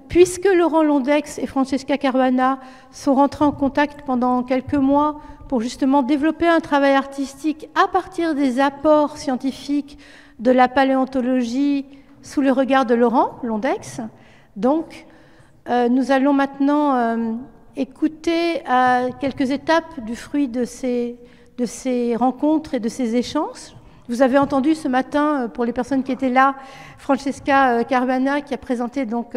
Puisque Laurent Londex et Francesca Caruana sont rentrés en contact pendant quelques mois pour justement développer un travail artistique à partir des apports scientifiques de la paléontologie sous le regard de Laurent Londex, donc nous allons maintenant écouter quelques étapes du fruit de ces rencontres et de ces échanges. Vous avez entendu ce matin, pour les personnes qui étaient là, Francesca Caruana qui a présenté donc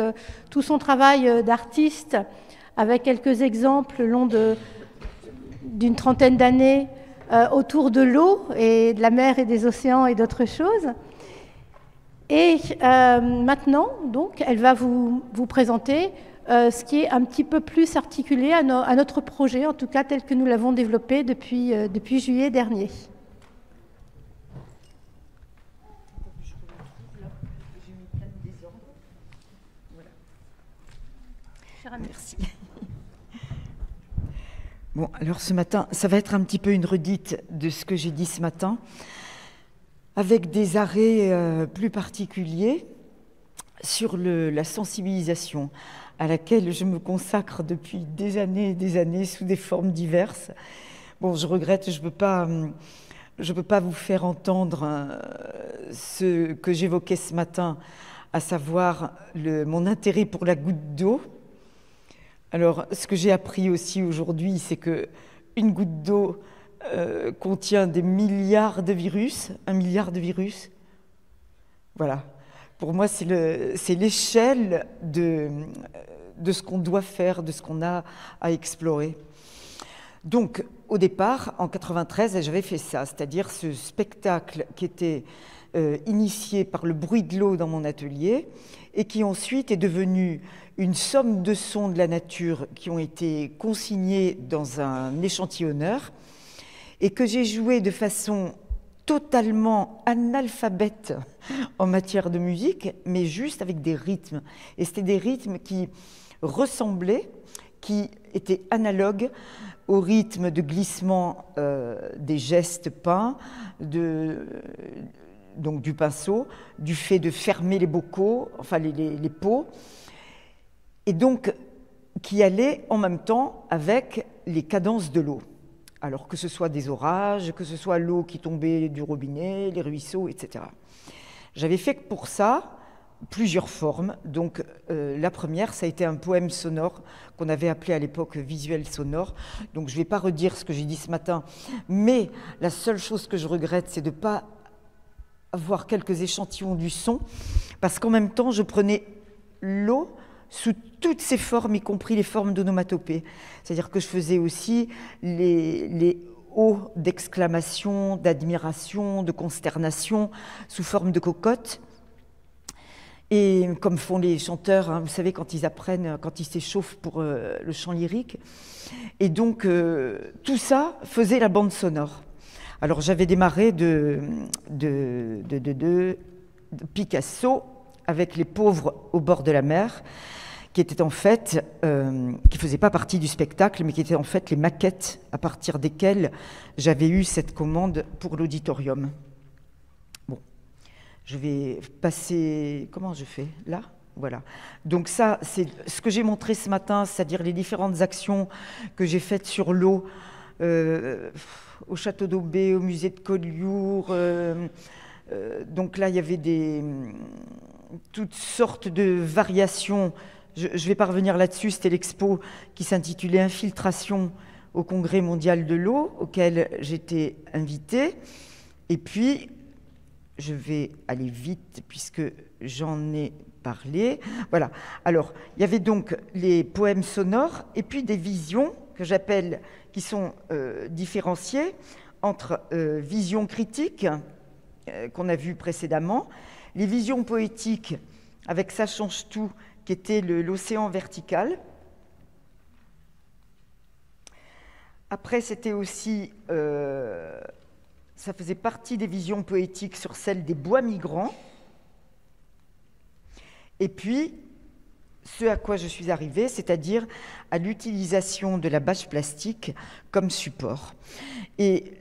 tout son travail d'artiste avec quelques exemples long d'une trentaine d'années autour de l'eau et de la mer et des océans et d'autres choses. Et maintenant, donc, elle va vous présenter ce qui est un petit peu plus articulé à notre projet, en tout cas tel que nous l'avons développé depuis juillet dernier. Merci. Bon, alors ce matin, ça va être un petit peu une redite de ce que j'ai dit ce matin, avec des arrêts plus particuliers sur la sensibilisation à laquelle je me consacre depuis des années sous des formes diverses. Bon, je regrette, je peux pas vous faire entendre ce que j'évoquais ce matin, à savoir mon intérêt pour la goutte d'eau. Alors, ce que j'ai appris aussi aujourd'hui, c'est qu'une goutte d'eau contient des milliards de virus, 1 milliard de virus. Voilà. Pour moi, c'est l'échelle de ce qu'on doit faire, de ce qu'on a à explorer. Donc, au départ, en 93, j'avais fait ça, c'est-à-dire ce spectacle qui était initié par le bruit de l'eau dans mon atelier et qui ensuite est devenu une somme de sons de la nature qui ont été consignés dans un échantillonneur et que j'ai joué de façon totalement analphabète en matière de musique, mais juste avec des rythmes. Et c'était des rythmes qui ressemblaient, qui étaient analogues au rythme de glissement des gestes peints, donc du pinceau, du fait de fermer les bocaux, enfin les pots, et donc qui allaient en même temps avec les cadences de l'eau. Alors que ce soit des orages, que ce soit l'eau qui tombait du robinet, les ruisseaux, etc. J'avais fait pour ça plusieurs formes. Donc la première, ça a été un poème sonore qu'on avait appelé à l'époque visuel sonore. Donc je ne vais pas redire ce que j'ai dit ce matin, mais la seule chose que je regrette, c'est de ne pas avoir quelques échantillons du son, parce qu'en même temps, je prenais l'eau sous toutes ses formes, y compris les formes d'onomatopée. C'est-à-dire que je faisais aussi les hauts d'exclamation, d'admiration, de consternation, sous forme de cocotte. Et comme font les chanteurs, hein, vous savez, quand ils apprennent, quand ils s'échauffent pour le chant lyrique. Et donc, tout ça faisait la bande sonore. Alors, j'avais démarré de Picasso avec Les pauvres au bord de la mer, qui étaient en fait, qui ne faisaient pas partie du spectacle, mais qui étaient en fait les maquettes à partir desquelles j'avais eu cette commande pour l'auditorium. Bon, je vais passer... Comment je fais? Là? Voilà. Donc ça, c'est ce que j'ai montré ce matin, c'est-à-dire les différentes actions que j'ai faites sur l'eau, au château d'Aubé, au musée de Collioure. Donc là, il y avait toutes sortes de variations. Je ne vais pas revenir là-dessus, c'était l'expo qui s'intitulait « Infiltration au Congrès mondial de l'eau » auquel j'étais invitée. Et puis, je vais aller vite puisque j'en ai parlé. Voilà. Alors, il y avait donc les poèmes sonores et puis des visions que j'appelle, qui sont différenciées entre visions critiques qu'on a vues précédemment, les visions poétiques avec Ça change tout, qui était l'océan vertical. Après, c'était aussi, ça faisait partie des visions poétiques sur celle des bois migrants. Et puis, ce à quoi je suis arrivée, c'est-à-dire à l'utilisation de la bâche plastique comme support. Et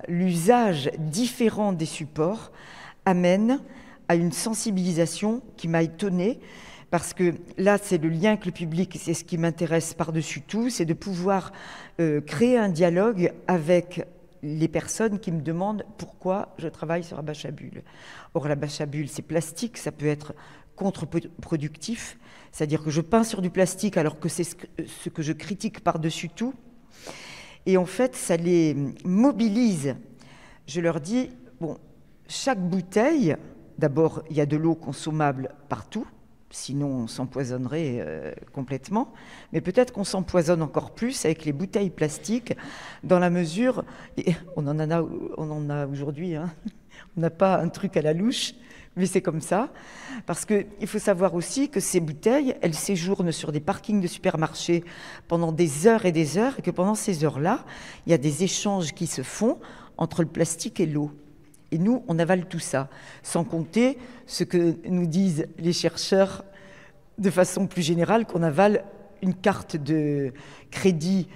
l'usage différent des supports amène à une sensibilisation qui m'a étonnée, parce que là, c'est le lien avec le public, c'est ce qui m'intéresse par-dessus tout, c'est de pouvoir créer un dialogue avec les personnes qui me demandent pourquoi je travaille sur la bâche à bulles. Or, la bâche à bulles, c'est plastique, ça peut être contre-productif, c'est-à-dire que je peins sur du plastique alors que c'est ce que je critique par-dessus tout. Et en fait, ça les mobilise. Je leur dis, bon, chaque bouteille, d'abord, il y a de l'eau consommable partout, sinon on s'empoisonnerait complètement, mais peut-être qu'on s'empoisonne encore plus avec les bouteilles plastiques, dans la mesure, et on en a aujourd'hui, hein, on n'a pas un truc à la louche, mais c'est comme ça, parce qu'il faut savoir aussi que ces bouteilles, elles séjournent sur des parkings de supermarchés pendant des heures, et que pendant ces heures-là, il y a des échanges qui se font entre le plastique et l'eau. Et nous, on avale tout ça, sans compter ce que nous disent les chercheurs de façon plus générale, qu'on avale une carte de crédit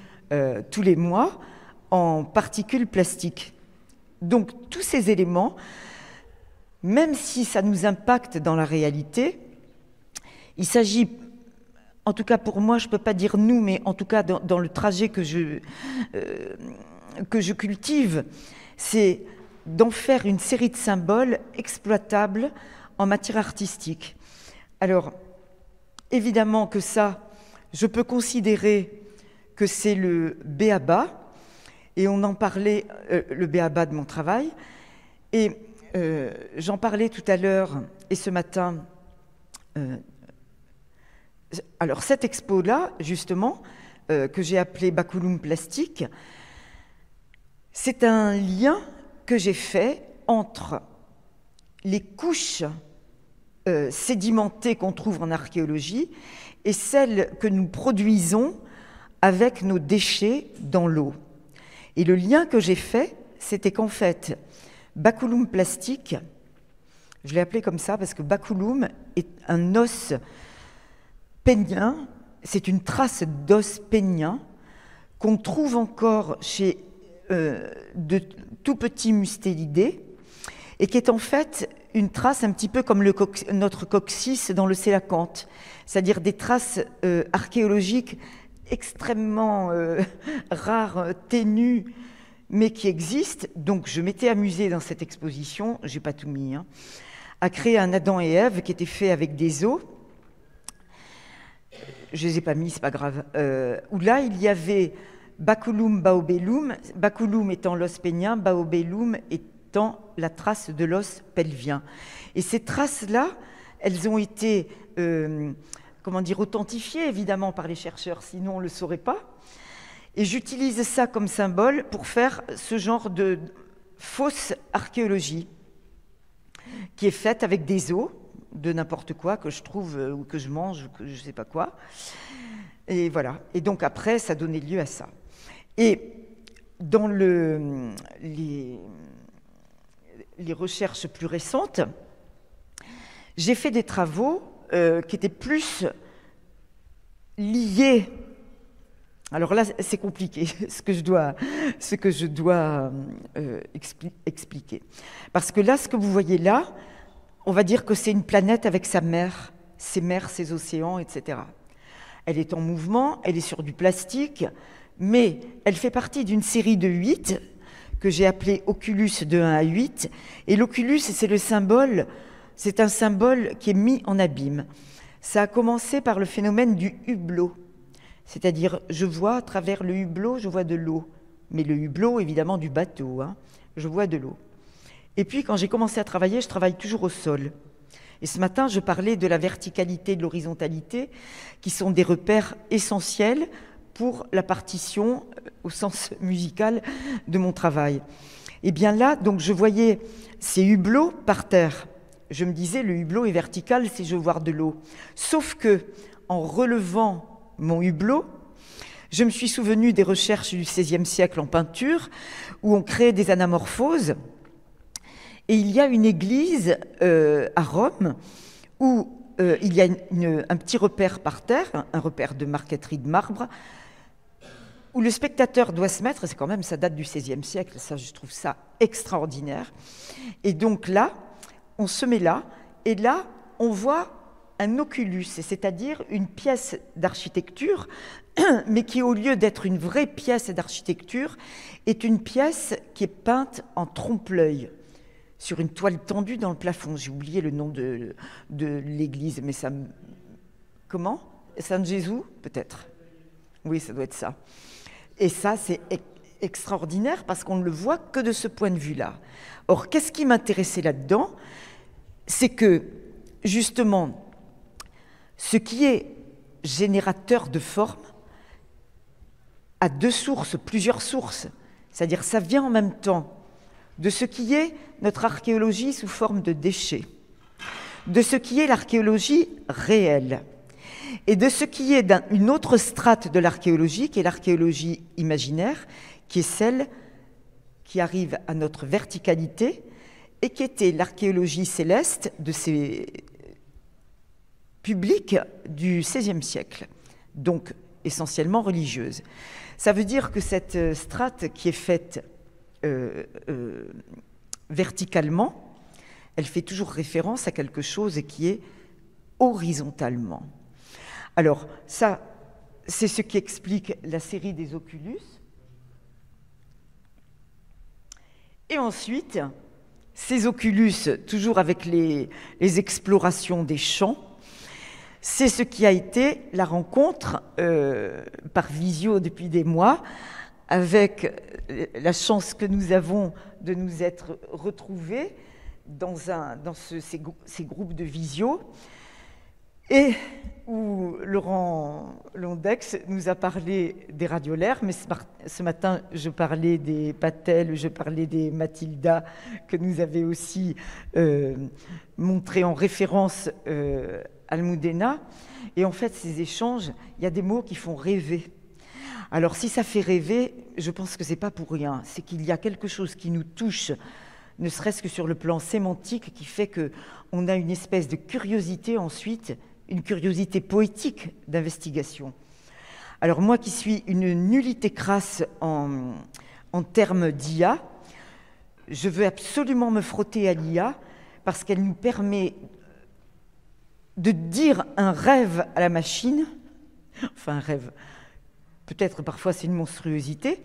tous les mois en particules plastiques. Donc tous ces éléments, même si ça nous impacte dans la réalité, il s'agit, en tout cas pour moi, je ne peux pas dire nous, mais en tout cas dans le trajet que je cultive, c'est d'en faire une série de symboles exploitables en matière artistique. Alors, évidemment que ça, je peux considérer que c'est le b.a.-ba, et on en parlait, le b.a.-ba de mon travail, et j'en parlais tout à l'heure et ce matin. Alors cette expo-là, justement, que j'ai appelée Baculum Plastique, c'est un lien que j'ai fait entre les couches sédimentées qu'on trouve en archéologie et celles que nous produisons avec nos déchets dans l'eau. Et le lien que j'ai fait, c'était qu'en fait, Baculum Plastique, je l'ai appelé comme ça parce que Baculum est un os pénien, c'est une trace d'os pénien qu'on trouve encore chez de tout petits mustélidés et qui est en fait une trace un petit peu comme notre coccyx dans le sélacanthe, c'est-à-dire des traces archéologiques extrêmement rares, ténues, mais qui existent. Donc je m'étais amusée dans cette exposition, j'ai pas tout mis, hein, à créer un Adam et Ève qui était fait avec des os. Je les ai pas mis, c'est pas grave. Où là il y avait Baculum baobellum, Baculum étant l'os pénien, baobellum étant la trace de l'os pelvien. Et ces traces-là, elles ont été, authentifiées évidemment par les chercheurs, sinon on ne le saurait pas. Et j'utilise ça comme symbole pour faire ce genre de fausse archéologie qui est faite avec des os de n'importe quoi que je trouve ou que je mange ou que je ne sais pas quoi. Et voilà. Et donc après, ça donnait lieu à ça. Et dans les recherches plus récentes, j'ai fait des travaux qui étaient plus liés. Alors là, c'est compliqué, ce que je dois expliquer. Parce que là, ce que vous voyez là, on va dire que c'est une planète avec sa mer, ses mers, ses océans, etc. Elle est en mouvement, elle est sur du plastique, mais elle fait partie d'une série de 8 que j'ai appelée Oculus de 1 à 8. Et l'Oculus, c'est le symbole, c'est un symbole qui est mis en abîme. Ça a commencé par le phénomène du hublot. C'est-à-dire, je vois à travers le hublot, je vois de l'eau. Mais le hublot, évidemment, du bateau, hein, je vois de l'eau. Et puis, quand j'ai commencé à travailler, je travaille toujours au sol. Et ce matin, je parlais de la verticalité, de l'horizontalité, qui sont des repères essentiels pour la partition, au sens musical, de mon travail. Et bien là, donc, je voyais ces hublots par terre. Je me disais, le hublot est vertical, c'est je veux voir de l'eau. Sauf que, en relevant mon hublot, je me suis souvenu des recherches du XVIe siècle en peinture, où on créait des anamorphoses. Et il y a une église à Rome où il y a un petit repère par terre, un repère de marqueterie de marbre, où le spectateur doit se mettre, c'est quand même, ça date du XVIe siècle, ça je trouve ça extraordinaire. Et donc là, on se met là, et là, on voit un oculus, c'est-à-dire une pièce d'architecture, mais qui, au lieu d'être une vraie pièce d'architecture, est une pièce qui est peinte en trompe-l'œil, sur une toile tendue dans le plafond. J'ai oublié le nom de l'église, mais ça... Comment? San Jésus, peut-être. Oui, ça doit être ça. Et ça, c'est extraordinaire parce qu'on ne le voit que de ce point de vue-là. Or, qu'est-ce qui m'intéressait là-dedans? C'est que, justement, ce qui est générateur de forme a deux sources, plusieurs sources. C'est-à-dire, ça vient en même temps de ce qui est notre archéologie sous forme de déchets, de ce qui est l'archéologie réelle, et de ce qui est une autre strate de l'archéologie, qui est l'archéologie imaginaire, qui est celle qui arrive à notre verticalité et qui était l'archéologie céleste de ces publics du XVIe siècle, donc essentiellement religieuse. Ça veut dire que cette strate qui est faite verticalement, elle fait toujours référence à quelque chose qui est horizontalement. Alors, ça, c'est ce qui explique la série des oculus. Et ensuite, ces oculus, toujours avec les explorations des champs, c'est ce qui a été la rencontre par visio depuis des mois, avec la chance que nous avons de nous être retrouvés dans ces groupes de visio, et où Laurent Londex nous a parlé des radiolaires, mais ce matin, je parlais des Patel, je parlais des Mathilda, que nous avait aussi montré en référence Almudena. Et en fait, ces échanges, il y a des mots qui font rêver. Alors, si ça fait rêver, je pense que ce n'est pas pour rien. C'est qu'il y a quelque chose qui nous touche, ne serait-ce que sur le plan sémantique, qui fait qu'on a une espèce de curiosité ensuite, une curiosité poétique d'investigation. Alors moi qui suis une nullité crasse en termes d'IA, je veux absolument me frotter à l'IA parce qu'elle nous permet de dire un rêve à la machine, enfin un rêve, peut-être parfois c'est une monstruosité,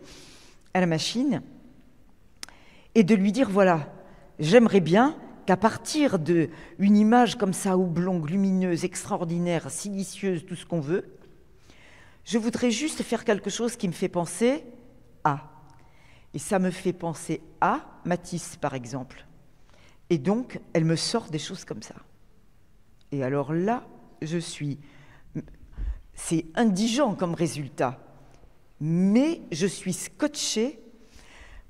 à la machine, et de lui dire voilà, j'aimerais bien qu'à partir d'une image comme ça, oblongue, lumineuse, extraordinaire, silicieuse, tout ce qu'on veut, je voudrais juste faire quelque chose qui me fait penser à. Et ça me fait penser à Matisse, par exemple. Et donc, elle me sort des choses comme ça. Et alors là, c'est indigent comme résultat, mais je suis scotchée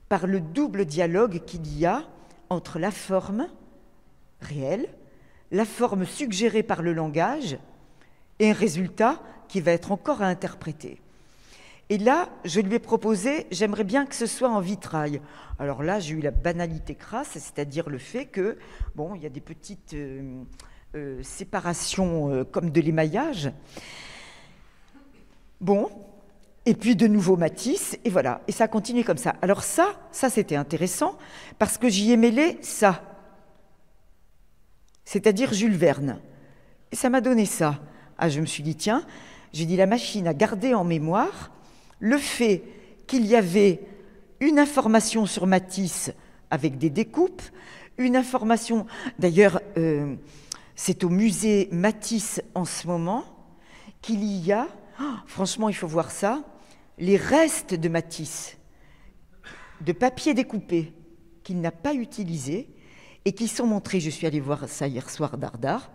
par le double dialogue qu'il y a entre la forme réelle, la forme suggérée par le langage et un résultat qui va être encore à interpréter. Et là, je lui ai proposé, j'aimerais bien que ce soit en vitrail. Alors là, j'ai eu la banalité crasse, c'est-à-dire le fait que, bon, il y a des petites séparations comme de l'émaillage. Bon, et puis de nouveau Matisse, et voilà, et ça a continué comme ça. Alors ça c'était intéressant, parce que j'y ai mêlé ça, c'est-à-dire Jules Verne. Et ça m'a donné ça. Ah, je me suis dit, tiens, j'ai dit la machine a gardé en mémoire le fait qu'il y avait une information sur Matisse avec des découpes, une information, d'ailleurs, c'est au musée Matisse en ce moment, qu'il y a, oh, franchement, il faut voir ça, les restes de Matisse, de papier découpé qu'il n'a pas utilisé, et qui sont montrés, je suis allée voir ça hier soir d'Ardard,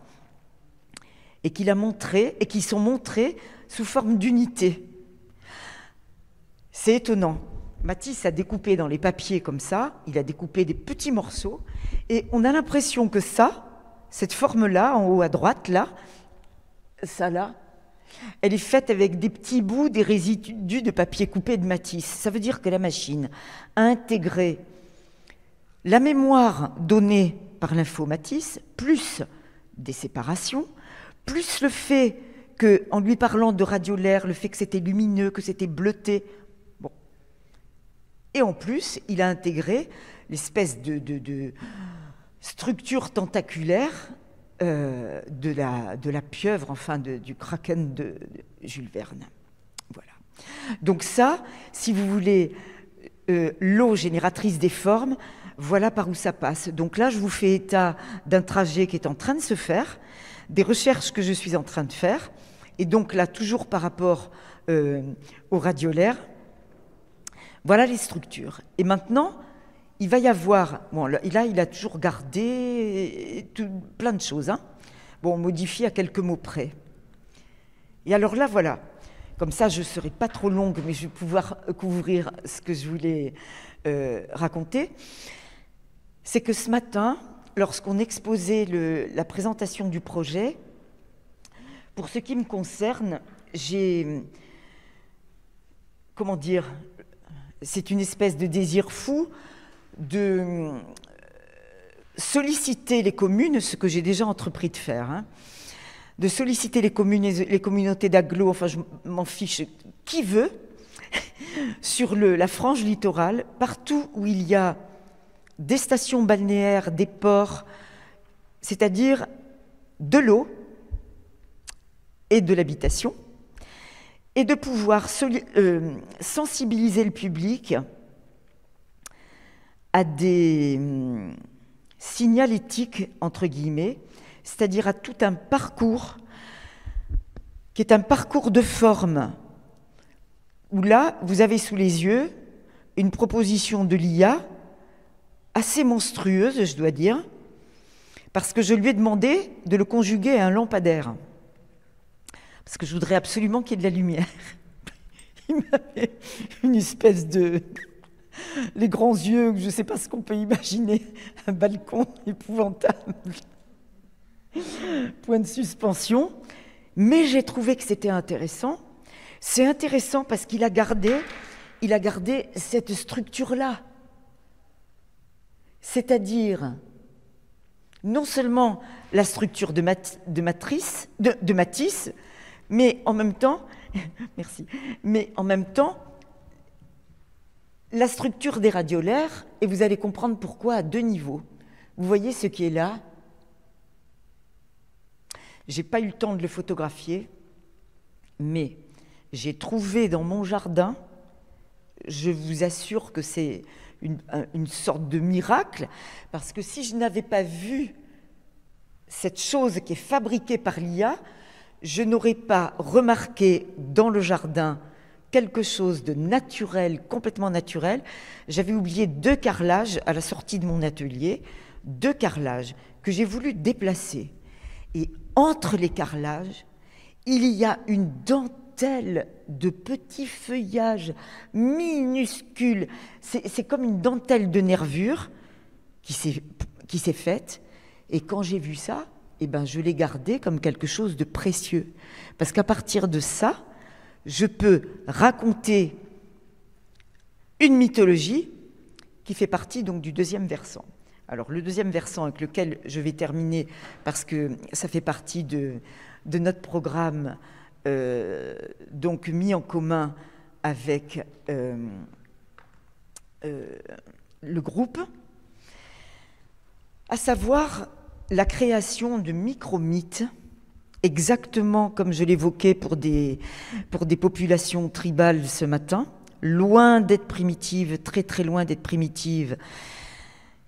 et qu'il a montré, et qui sont montrés sous forme d'unité. C'est étonnant. Matisse a découpé dans les papiers comme ça, il a découpé des petits morceaux, et on a l'impression que ça, cette forme-là, en haut à droite, là, ça là, elle est faite avec des petits bouts, des résidus de papier coupé de Matisse. Ça veut dire que la machine a intégré la mémoire donnée par l'info Matisse, plus des séparations, plus le fait que, en lui parlant de radiolaire, le fait que c'était lumineux, que c'était bleuté, bon. Et en plus, il a intégré l'espèce de structure tentaculaire de la pieuvre, enfin du kraken de Jules Verne. Voilà. Donc ça, si vous voulez, l'eau génératrice des formes, voilà par où ça passe. Donc là, je vous fais état d'un trajet qui est en train de se faire, des recherches que je suis en train de faire, et donc là, toujours par rapport au radiolaire, voilà les structures. Et maintenant, il va y avoir, bon là il a toujours gardé plein de choses, hein. Bon, modifié à quelques mots près. Et alors là, voilà, comme ça je ne serai pas trop longue, mais je vais pouvoir couvrir ce que je voulais raconter. C'est que ce matin, lorsqu'on exposait la présentation du projet, pour ce qui me concerne, j'ai, comment dire, c'est une espèce de désir fou de solliciter les communes, ce que j'ai déjà entrepris de faire, hein, de solliciter les communes et les communautés d'agglo, enfin je m'en fiche, qui veut, sur la frange littorale, partout où il y a des stations balnéaires, des ports, c'est-à-dire de l'eau et de l'habitation, et de pouvoir sensibiliser le public à des signalétiques, entre guillemets, c'est-à-dire à tout un parcours qui est un parcours de forme, où là, vous avez sous les yeux une proposition de l'IA assez monstrueuse, je dois dire, parce que je lui ai demandé de le conjuguer à un lampadaire, parce que je voudrais absolument qu'il y ait de la lumière. Il m'avait une espèce de... les grands yeux, je ne sais pas ce qu'on peut imaginer, un balcon épouvantable, point de suspension, mais j'ai trouvé que c'était intéressant. C'est intéressant parce qu'il a gardé cette structure-là, c'est-à-dire non seulement la structure de Matisse, mais en même temps, merci, mais en même temps, la structure des radiolaires, et vous allez comprendre pourquoi à deux niveaux. Vous voyez ce qui est là? Je n'ai pas eu le temps de le photographier, mais j'ai trouvé dans mon jardin, je vous assure que c'est une sorte de miracle, parce que si je n'avais pas vu cette chose qui est fabriquée par l'IA, je n'aurais pas remarqué dans le jardin quelque chose de naturel, complètement naturel. J'avais oublié 2 carrelages à la sortie de mon atelier, 2 carrelages que j'ai voulu déplacer. Et entre les carrelages, il y a une dentelle de petits feuillages minuscules. C'est comme une dentelle de nervures qui s'est faite. Et quand j'ai vu ça, eh ben, je l'ai gardé comme quelque chose de précieux. Parce qu'à partir de ça, je peux raconter une mythologie qui fait partie donc du deuxième versant. Alors le deuxième versant avec lequel je vais terminer, parce que ça fait partie de notre programme donc mis en commun avec le groupe, à savoir la création de micro-mythes, exactement comme je l'évoquais pour des populations tribales ce matin, loin d'être primitives, très très loin d'être primitives.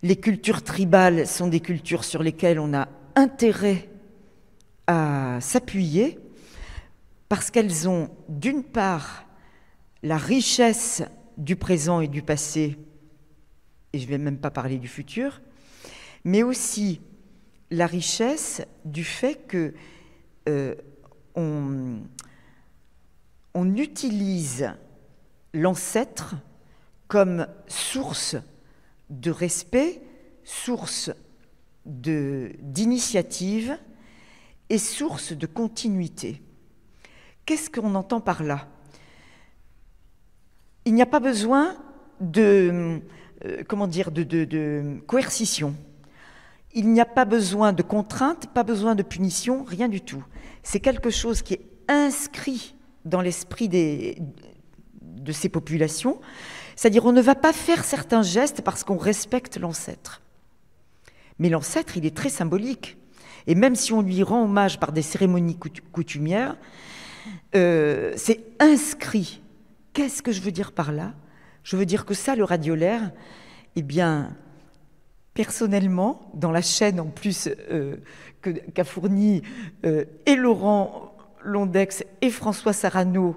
Les cultures tribales sont des cultures sur lesquelles on a intérêt à s'appuyer parce qu'elles ont d'une part la richesse du présent et du passé, et je ne vais même pas parler du futur, mais aussi la richesse du fait que on utilise l'ancêtre comme source de respect, source d'initiative et source de continuité. Qu'est-ce qu'on entend par là? Il n'y a pas besoin de coercition. Il n'y a pas besoin de contrainte, pas besoin de punition, rien du tout. C'est quelque chose qui est inscrit dans l'esprit de ces populations. C'est-à-dire on ne va pas faire certains gestes parce qu'on respecte l'ancêtre. Mais l'ancêtre, il est très symbolique. Et même si on lui rend hommage par des cérémonies coutumières, c'est inscrit. Qu'est-ce que je veux dire par là? Je veux dire que ça, le radiolaire, eh bien, personnellement, dans la chaîne en plus qu'a fourni et Laurent Londex et François Sarano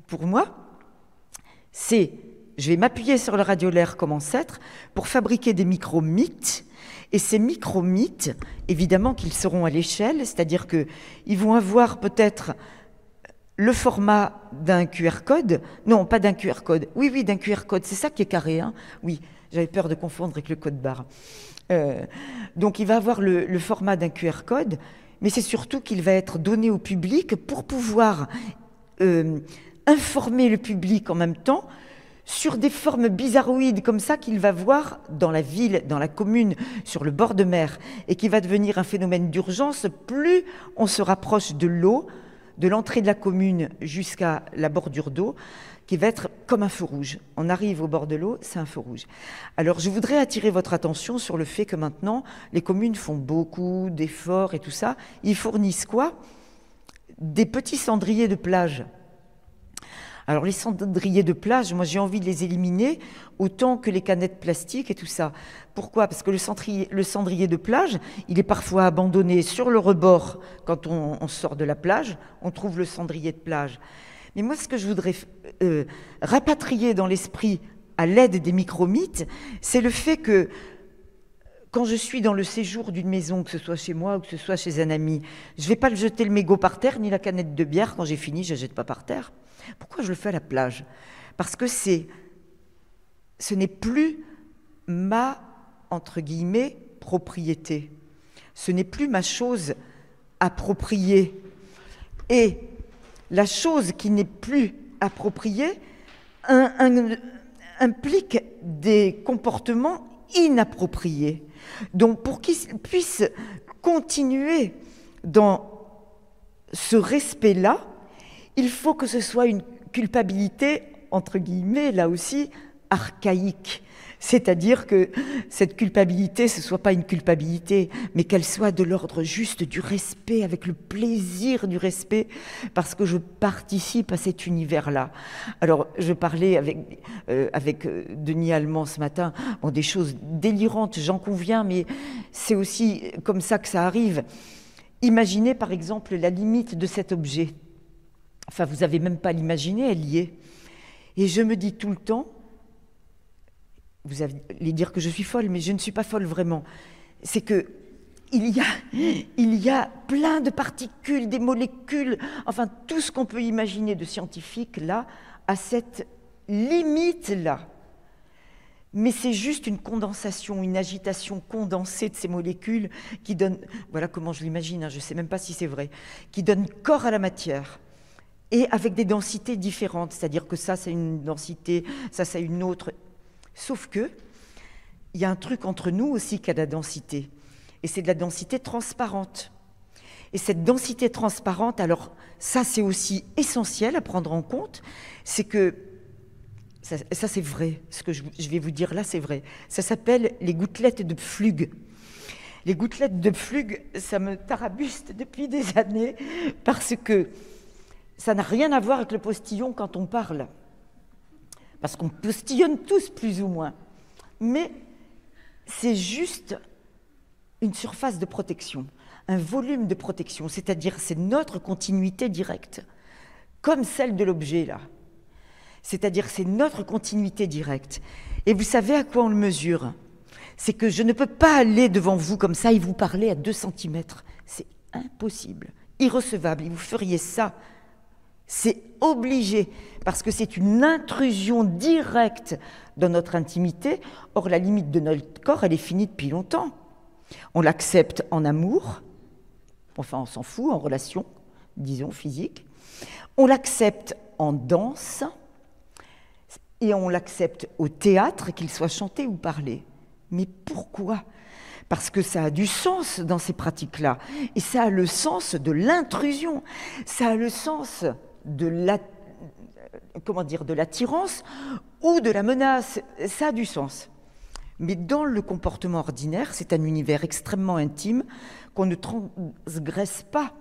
pour moi, c'est, je vais m'appuyer sur le radiolaire comme ancêtre pour fabriquer des micro-mythes. Et ces micro-mythes, évidemment qu'ils seront à l'échelle, c'est-à-dire qu'ils vont avoir peut-être le format d'un QR code. Non, pas d'un QR code. Oui, d'un QR code. C'est ça qui est carré, hein. Oui, j'avais peur de confondre avec le code barre. Donc il va avoir le format d'un QR code, mais c'est surtout qu'il va être donné au public pour pouvoir informer le public en même temps sur des formes bizarroïdes comme ça qu'il va voir dans la ville, dans la commune, sur le bord de mer, et qui va devenir un phénomène d'urgence plus on se rapproche de l'eau, de l'entrée de la commune jusqu'à la bordure d'eau, qui va être comme un feu rouge. On arrive au bord de l'eau, c'est un feu rouge. Alors je voudrais attirer votre attention sur le fait que maintenant, les communes font beaucoup d'efforts et tout ça. Ils fournissent quoi? Des petits cendriers de plage. Alors les cendriers de plage, moi j'ai envie de les éliminer autant que les canettes plastiques et tout ça. Pourquoi? Parce que le cendrier de plage, il est parfois abandonné sur le rebord quand on sort de la plage, on trouve le cendrier de plage. Mais moi ce que je voudrais rapatrier dans l'esprit à l'aide des micro-mythes, c'est le fait que quand je suis dans le séjour d'une maison, que ce soit chez moi ou que ce soit chez un ami, je ne vais pas le jeter le mégot par terre, ni la canette de bière. Quand j'ai fini, je ne la jette pas par terre. Pourquoi je le fais à la plage? Parce que ce n'est plus ma, entre guillemets, propriété. Ce n'est plus ma chose appropriée. Et la chose qui n'est plus appropriée implique des comportements inappropriés. Donc pour qu'ils puissent continuer dans ce respect-là, il faut que ce soit une culpabilité, entre guillemets, là aussi, archaïque. C'est-à-dire que cette culpabilité, ce ne soit pas une culpabilité, mais qu'elle soit de l'ordre juste du respect, avec le plaisir du respect, parce que je participe à cet univers-là. Alors, je parlais avec Denis Allemand ce matin, bon, des choses délirantes, j'en conviens, mais c'est aussi comme ça que ça arrive. Imaginez, par exemple, la limite de cet objet. Enfin, vous n'avez même pas à l'imaginer, elle y est. Et je me dis tout le temps, vous allez dire que je suis folle, mais je ne suis pas folle vraiment. C'est que il y a plein de particules, des molécules, enfin tout ce qu'on peut imaginer de scientifique là, à cette limite-là. Mais c'est juste une condensation, une agitation condensée de ces molécules qui donne, voilà comment je l'imagine, hein, je ne sais même pas si c'est vrai, qui donne corps à la matière. Et avec des densités différentes, c'est-à-dire que ça, c'est une densité, ça, c'est une autre. Sauf que, il y a un truc entre nous aussi qui a de la densité, et c'est de la densité transparente. Et cette densité transparente, alors ça, c'est aussi essentiel à prendre en compte, c'est que, ça c'est vrai, ce que je vais vous dire là, c'est vrai, ça s'appelle les gouttelettes de Pflug. Les gouttelettes de Pflug, ça me tarabuste depuis des années, parce que ça n'a rien à voir avec le postillon quand on parle. Parce qu'on postillonne tous plus ou moins. Mais c'est juste une surface de protection, un volume de protection, c'est-à-dire c'est notre continuité directe, comme celle de l'objet là. C'est-à-dire c'est notre continuité directe. Et vous savez à quoi on le mesure? C'est que je ne peux pas aller devant vous comme ça et vous parler à 2 cm. C'est impossible, irrecevable. Et vous feriez ça. C'est obligé, parce que c'est une intrusion directe dans notre intimité. Or, la limite de notre corps, elle est finie depuis longtemps. On l'accepte en amour, enfin on s'en fout, en relation, disons, physique. On l'accepte en danse, et on l'accepte au théâtre, qu'il soit chanté ou parlé. Mais pourquoi ? Parce que ça a du sens dans ces pratiques-là. Et ça a le sens de l'intrusion, ça a le sens de l'attirance ou de la menace, ça a du sens. Mais dans le comportement ordinaire, c'est un univers extrêmement intime qu'on ne transgresse pas.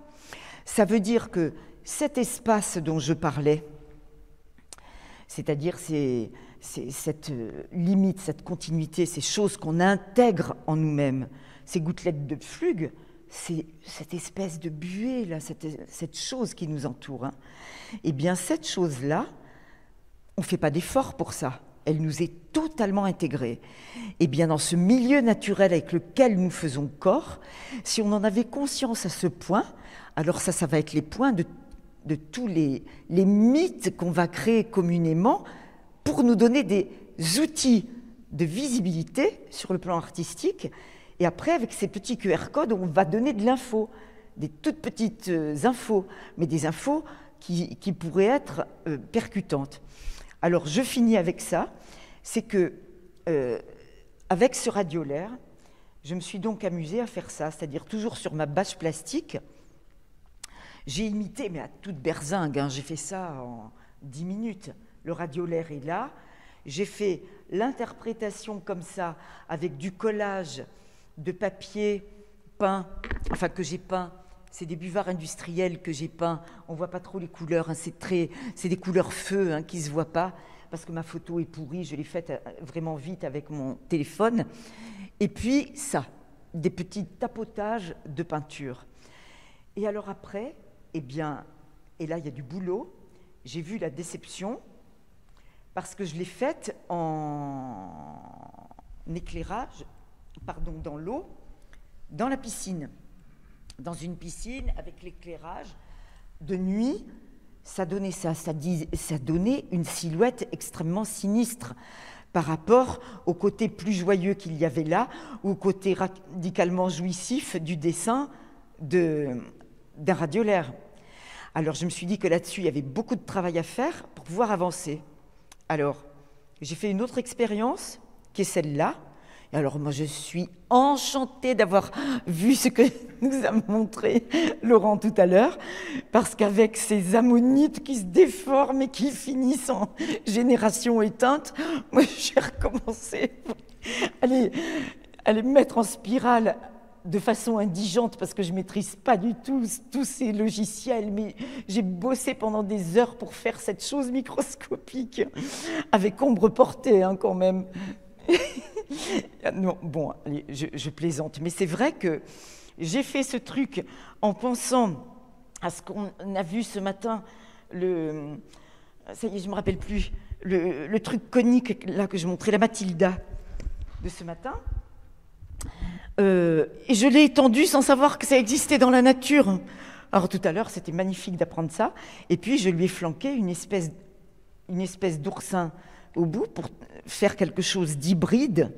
Ça veut dire que cet espace dont je parlais, c'est-à-dire cette limite, cette continuité, ces choses qu'on intègre en nous-mêmes, ces gouttelettes de flugue, c'est cette espèce de buée, là, cette chose qui nous entoure. Hein. Eh bien, cette chose-là, on ne fait pas d'effort pour ça. Elle nous est totalement intégrée. Eh bien, dans ce milieu naturel avec lequel nous faisons corps, si on en avait conscience à ce point, alors ça va être les points de tous les mythes qu'on va créer communément pour nous donner des outils de visibilité sur le plan artistique. Et après, avec ces petits QR codes, on va donner de l'info, des toutes petites infos, mais des infos qui pourraient être percutantes. Alors, je finis avec ça, c'est que, avec ce radiolaire, je me suis donc amusée à faire ça, c'est-à-dire toujours sur ma bâche plastique. J'ai imité, mais à toute berzingue, hein, j'ai fait ça en 10 minutes. Le radiolaire est là. J'ai fait l'interprétation comme ça, avec du collage de papier peint, enfin que j'ai peint. C'est des buvards industriels que j'ai peints. On ne voit pas trop les couleurs, hein, c'est des couleurs feu hein, qui ne se voient pas, parce que ma photo est pourrie, je l'ai faite vraiment vite avec mon téléphone. Et puis ça, des petits tapotages de peinture. Et alors après, eh bien, et là il y a du boulot, j'ai vu la déception, parce que je l'ai faite en éclairage, pardon, dans l'eau, dans la piscine. Dans une piscine, avec l'éclairage, de nuit, ça donnait ça donnait une silhouette extrêmement sinistre par rapport au côté plus joyeux qu'il y avait là, ou au côté radicalement jouissif du dessin d'un radiolaire. Alors je me suis dit que là-dessus, il y avait beaucoup de travail à faire pour pouvoir avancer. Alors, j'ai fait une autre expérience, qui est celle-là. Et alors moi, je suis enchantée d'avoir vu ce que nous a montré Laurent tout à l'heure, parce qu'avec ces ammonites qui se déforment et qui finissent en génération éteinte, moi, j'ai recommencé à les mettre en spirale de façon indigente, parce que je ne maîtrise pas du tout tous ces logiciels, mais j'ai bossé pendant des heures pour faire cette chose microscopique, avec ombre portée hein, quand même. Non, bon, allez, je plaisante, mais c'est vrai que j'ai fait ce truc en pensant à ce qu'on a vu ce matin, ça y est, je ne me rappelle plus, le truc conique là que je montrais, la Mathilda de ce matin. Et je l'ai étendu sans savoir que ça existait dans la nature. Alors tout à l'heure, c'était magnifique d'apprendre ça. Et puis, je lui ai flanqué une espèce d'oursin au bout pour faire quelque chose d'hybride.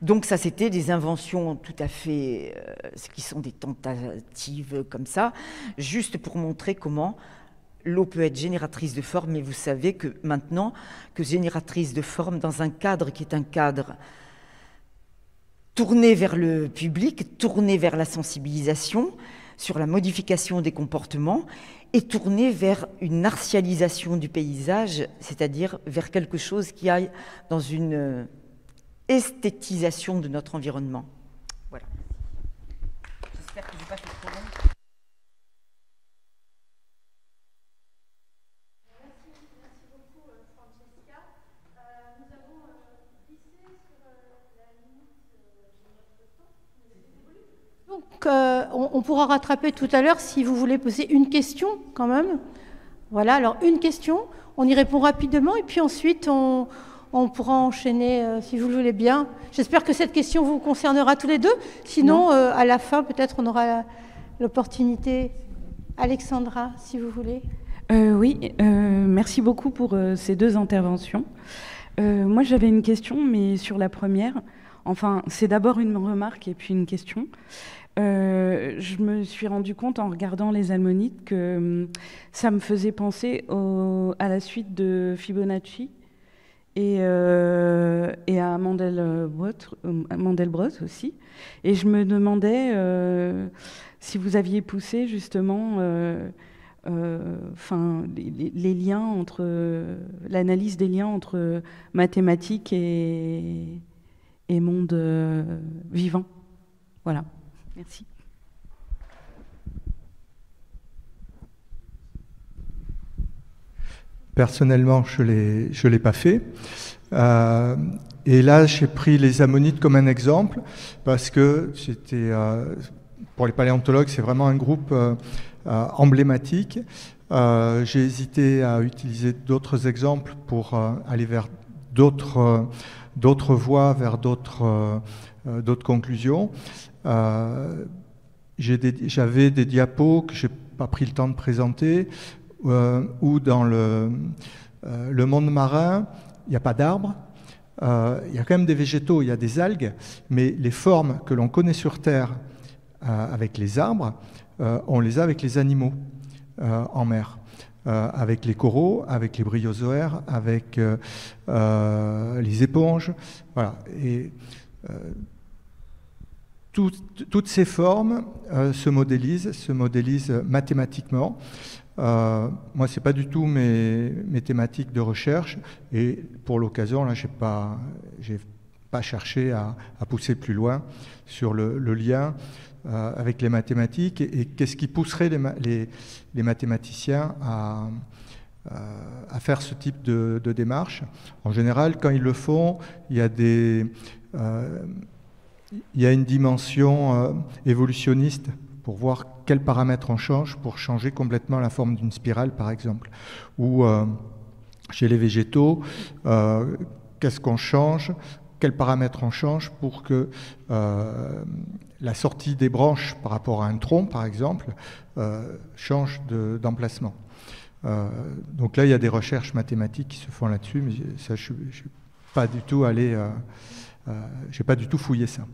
Donc ça, c'était des inventions tout à fait, qui sont des tentatives comme ça, juste pour montrer comment l'eau peut être génératrice de forme. Mais vous savez que maintenant, que génératrice de forme dans un cadre qui est un cadre tourné vers le public, tourné vers la sensibilisation, sur la modification des comportements, et tourné vers une artialisation du paysage, c'est-à-dire vers quelque chose qui aille dans une esthétisation de notre environnement. Voilà. J'espère que je n'ai pas fait trop long. Merci beaucoup, Francesca. Nous avons glissé sur la limite de notre temps. Donc, on pourra rattraper tout à l'heure si vous voulez poser une question quand même. Voilà, alors une question, on y répond rapidement et puis ensuite on pourra enchaîner si vous le voulez bien. J'espère que cette question vous concernera tous les deux. Sinon, à la fin, peut-être on aura l'opportunité. Alexandra, si vous voulez. Oui, merci beaucoup pour ces deux interventions. Moi, j'avais une question, mais sur la première, enfin, c'est d'abord une remarque et puis une question. Je me suis rendu compte en regardant les ammonites que ça me faisait penser à la suite de Fibonacci et à Mandelbrot aussi. Et je me demandais si vous aviez poussé justement les liens entre l'analyse des liens entre mathématiques et et monde vivant. Voilà, merci. Personnellement, je l'ai pas fait. Et là, j'ai pris les ammonites comme un exemple parce que pour les paléontologues, c'est vraiment un groupe emblématique. J'ai hésité à utiliser d'autres exemples pour aller vers d'autres voies, vers d'autres conclusions. J'avais des diapos que j'ai pas pris le temps de présenter, où dans le monde marin, il n'y a pas d'arbres. Il y a quand même des végétaux, il y a des algues, mais les formes que l'on connaît sur Terre avec les arbres, on les a avec les animaux en mer, avec les coraux, avec les bryozoaires, avec les éponges. Voilà. Et toutes ces formes se modélisent mathématiquement. Moi, c'est pas du tout mes thématiques de recherche, et pour l'occasion, là, j'ai pas cherché à pousser plus loin sur le lien avec les mathématiques et qu'est-ce qui pousserait les mathématiciens à faire ce type de démarche. En général, quand ils le font, il y a une dimension évolutionniste pour voir quels paramètres on change pour changer complètement la forme d'une spirale, par exemple. Ou chez les végétaux, qu'est-ce qu'on change, quels paramètres on change pour que la sortie des branches par rapport à un tronc, par exemple, change d'emplacement. Donc là, il y a des recherches mathématiques qui se font là-dessus, mais ça, je n'ai pas du tout allé, j'ai pas du tout fouillé ça.